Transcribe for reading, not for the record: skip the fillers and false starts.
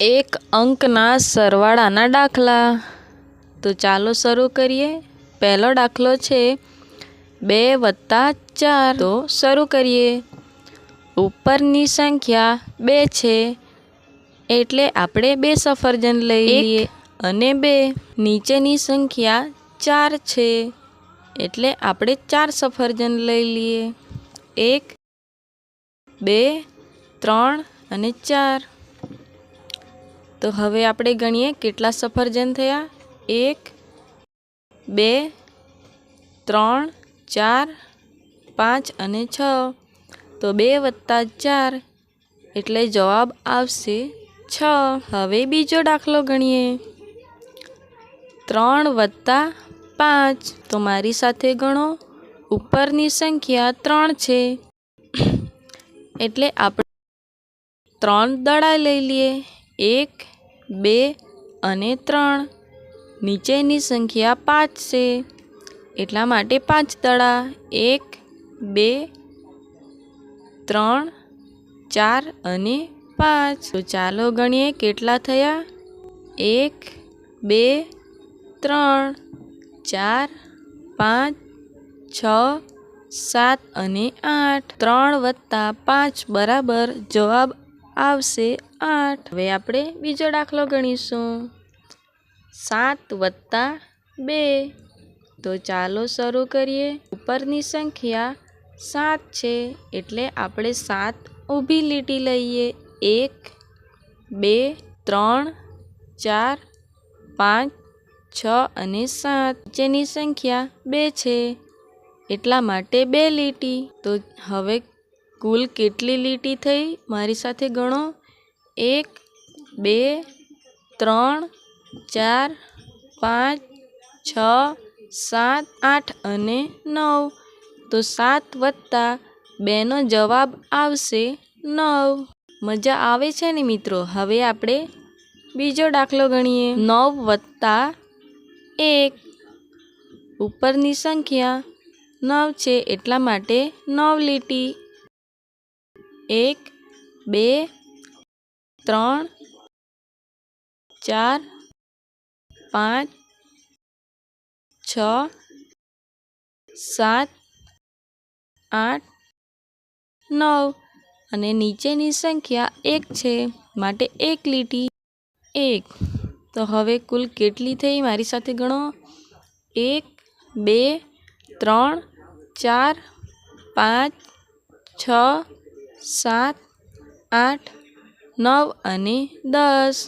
એક અંકના સરવાળાના દાખલા। તો ચાલો શરૂ કરીએ। પહેલો દાખલો છે 2 + 4। તો શરૂ કરીએ। ઉપરની સંખ્યા 2 છે એટલે આપણે 2 સફરજન લઈ લઈએ અને 2। નીચેની સંખ્યા 4 છે એટલે આપણે 4 સફરજન લઈ લઈએ। 1 2 3 અને 4। તો હવે આપણે ગણીએ કેટલા સફરજન થયા। 1 2 3 4 5 અને 6। તો 2 + 4 એટલે જવાબ આવશે 6। હવે બીજો દાખલો ગણીએ। 3 + 5। તો મારી સાથે ગણો। ઉપરની સંખ્યા 3 છે એટલે આપણે 3 દડા લઈ લઈએ। 1 2 અને 3। નીચેની સંખ્યા 5 છે એટલા માટે 5 દડા। 1 2 3 4 અને 5। તો ચાલો ગણીએ કેટલા થયા। 1 2 3 4 5 6 7 અને 8। 3 + 5 બરાબર જવાબ આવશે 8। હવે આપણે બીજો દાખલો ગણીશું। 7 + 2। તો ચાલો શરૂ કરીએ। ઉપરની સંખ્યા 7 છે એટલે આપણે 7 ઊભી લીટી લઈએ। 1 2 3 4 5 6 અને 7। નીચેની સંખ્યા 2 છે એટલા માટે 2 લીટી। તો હવે કુલ કેટલી લીટી થઈ મારી સાથે ગણો। 1 2 3 4 5 6 7 8 અને 9। તો 7 + 2 નો જવાબ આવશે 9। મજા આવે છે ને મિત્રો। હવે આપણે બીજો દાખલો ગણીએ। 9 + 1। ઉપરની સંખ્યા 9 છે એટલા માટે 9 લીટી। 1 2 3 4 5 6 7 8 9 અને નીચેની સંખ્યા 1 છે માટે 1 લીટી। 1। તો હવે કુલ કેટલી થઈ મારી સાથે ગણો। 1 2 3 4 5 6 7 8 9 અને 10।